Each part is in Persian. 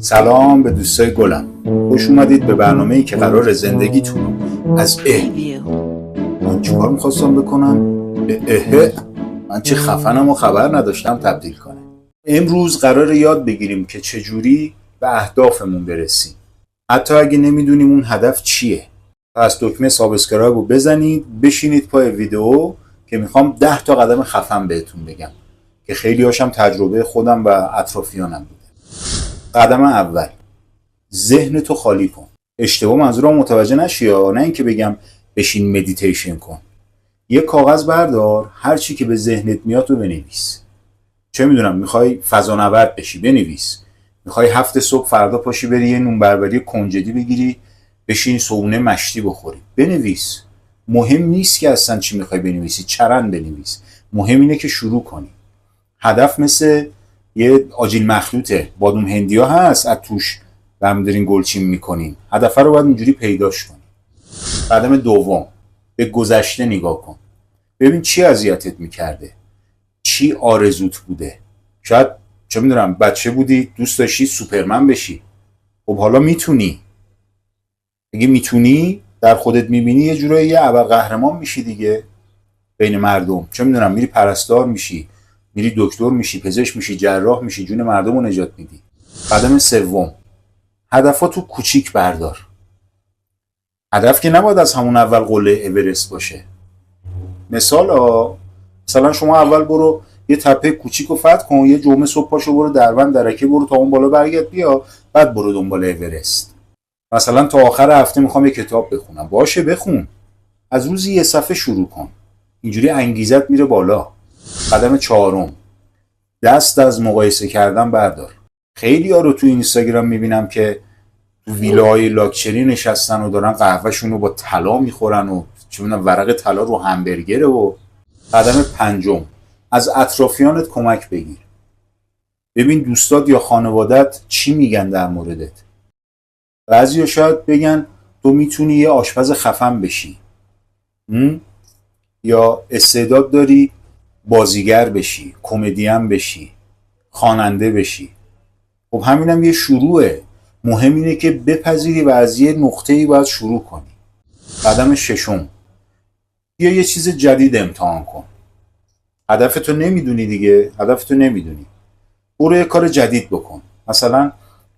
سلام به دوستای گلم، خوش اومدید به برنامه‌ای که قرار زندگیتون از من چیکار میخواستم بکنم؟ به من چه خفنم و خبر نداشتم تبدیل کنه. امروز قرار یاد بگیریم که چجوری به اهدافمون برسیم، حتی اگه نمیدونیم اون هدف چیه. پس دکمه سابسکرایب رو بزنید، بشینید پای ویدیو که میخوام 10 تا قدم خفن بهتون بگم که خیلی هاشم تجربه خودم و اطرافیانم بوده. قدم اول، ذهن تو خالی کن. اشتباه منظورم متوجه نشی یا نه اینکه بگم بشین مدیتیشن کن. یه کاغذ بردار، هر چی که به ذهنت میاد رو بنویس. چه میدونم میخوای فضانورد بشی، بنویس. میخوای 7 صبح فردا پاشی بری یه نون بربری کنجدی بگیری بشین صبحونه مشتی بخوری، بنویس. مهم نیست که اصلا چی میخوای بنویسی، چرند بنویس. مهم اینه که شروع کنی. هدف مثل یه آجیل مخلوطه، بادوم هندیا هست از توش برمی دارین گلچین میکنین. هدف رو باید اینجوری پیداش کنی. قدم دوم، به گذشته نگاه کن. ببین چی اذیتت میکرده، چی آرزوت بوده. شاید چه میدونم بچه بودی دوست داشتی سوپرمن بشی، خب حالا میتونی. اگه میتونی در خودت میبینی یه جورایی یه ابرقهرمان میشی دیگه بین مردم. چه میدونم میری پرستار میشی، میری دکتر میشی، پزشک میشی، جراح میشی، جون مردم رو نجات میدی. قدم سوم، هدفاتو کوچیک بردار. هدف که نباید از همون اول قله اورست باشه. مثلا شما اول برو یه تپه کوچیک رو فتح کن، یه جمعه صبح پاشو برو دربند درکه برو تا اون بالا برگرد بیا، بعد برو دنبال اورست. مثلا تا آخر هفته میخوام یه کتاب بخونم، باشه بخون، از روزی یه صفحه شروع کن، اینجوری انگیزت میره بالا. قدم چهارم، دست از مقایسه کردن بردار. خیلی ها رو تو اینستاگرام میبینم که تو ویلاهای لاکچری نشستن و دارن قهوهشون رو با طلا میخورن و چه میدونم ورق طلا رو همبرگره. و قدم پنجم، از اطرافیانت کمک بگیر. ببین دوستات یا خانوادت چی میگن در موردت. بعضیا شاید بگن تو میتونی یه آشپز خفن بشی، یا استعداد داری بازیگر بشی، کمدین بشی، خواننده بشی. خب همینم یه شروعه. مهم اینه که بپذیری و از یه نقطه‌ای باید شروع کنی. قدم ششم، بیا یه چیز جدید امتحان کن. هدفتو نمیدونی دیگه، هدفتو نمیدونی، برو یه کار جدید بکن. مثلا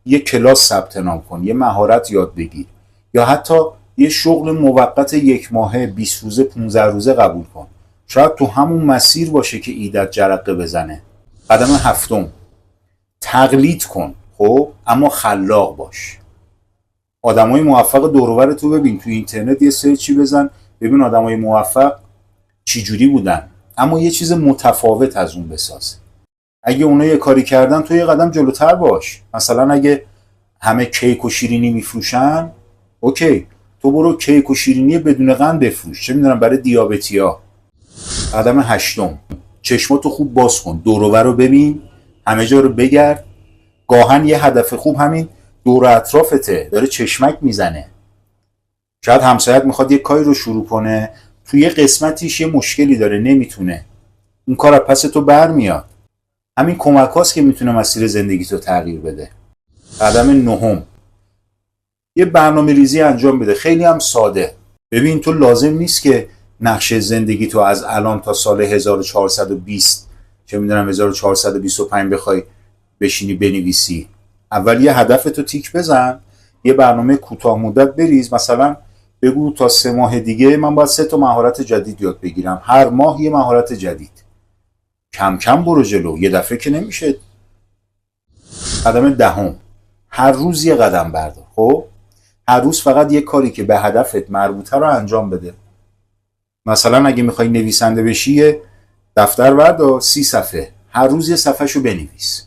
یه کلاس ثبت نام کن، یه مهارت یاد بگیر، یا حتی یه شغل موقت 1 ماهه، 20 روزه، 15 روزه قبول کن. شاید تو همون مسیر باشه که ایدت جرقه بزنه. قدم هفتم، تقلید کن خب اما خلاق باش. آدمای موفق دور و بر تو ببین، تو اینترنت یه سرچی بزن ببین آدمای موفق چی جوری بودن، اما یه چیز متفاوت از اون بساز. اگه اونا یه کاری کردن تو یه قدم جلوتر باش. مثلا اگه همه کیک و شیرینی میفروشن، اوکی تو برو کیک و شیرینی بدون قند بفروش، چه میدونم برای دیابتیا. قدم هشتم، چشماتو خوب باز کن، دور و بر رو ببین، همه جا رو بگرد. گاهن یه هدف خوب همین دور اطرافته داره چشمک میزنه. شاید همسایت میخواد یه کاری رو شروع کنه، توی یه قسمتیش یه مشکلی داره نمیتونه، اون کار از پس تو برمیاد. همین کمک هاست که میتونه مسیر زندگی تو تغییر بده. قدم نهم، یه برنامه ریزی انجام بده، خیلی هم ساده. ببین تو لازم نیست که نقشه زندگی تو از الان تا سال 1420 چه میدونم 1425 بخوای بشینی بنویسی. اول یه هدفتو تیک بزن، یه برنامه کوتاه مدت بریز. مثلا بگو تا 3 ماه دیگه من باید 3 تا مهارت جدید یاد بگیرم، هر ماه یه مهارت جدید. کم کم برو جلو، یه دفعه که نمیشه. قدم دهم، هر روز یه قدم بردار. خب هر روز فقط یه کاری که به هدفت مربوطه رو انجام بده. مثلا اگه میخوای نویسنده بشی یه دفتر بردار 30 صفحه، هر روز یه صفحهشو بنویس.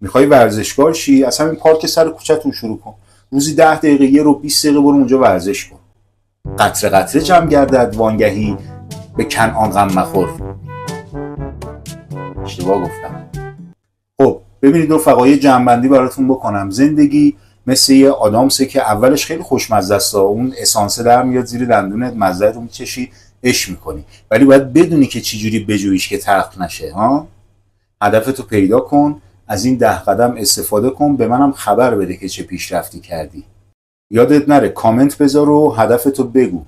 میخوای ورزشکار شی، از همین پارک سر کوچه‌تون شروع کن، روزی 10 دقیقه یه رو 20 دقیقه برو اونجا ورزش کن. قطره قطره جمع گردد وانگهی به کنعان غم مخور. اشتباه گفتم. خب ببینید رفقا، جمع‌بندی براتون بکنم. زندگی مثل یه آدامسه که اولش خیلی خوشمزه است، اون اسانس در میاد زیر دندونت، مزه رو میچشی، عشق میکنی، ولی باید بدونی که چجوری بجویش که تلخ نشه. هدفتو پیدا کن، از این 10 قدم استفاده کن، به منم خبر بده که چه پیشرفتی کردی. یادت نره کامنت بذار و هدفتو بگو.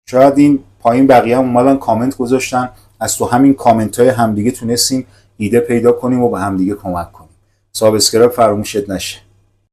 شاید این پایین بقیه هم اومدن کامنت گذاشتن، از تو همین کامنت های همدیگه تونستیم ایده پیدا کنیم و به همدیگه کمک کنیم. سابسکرایب فراموشت نشه.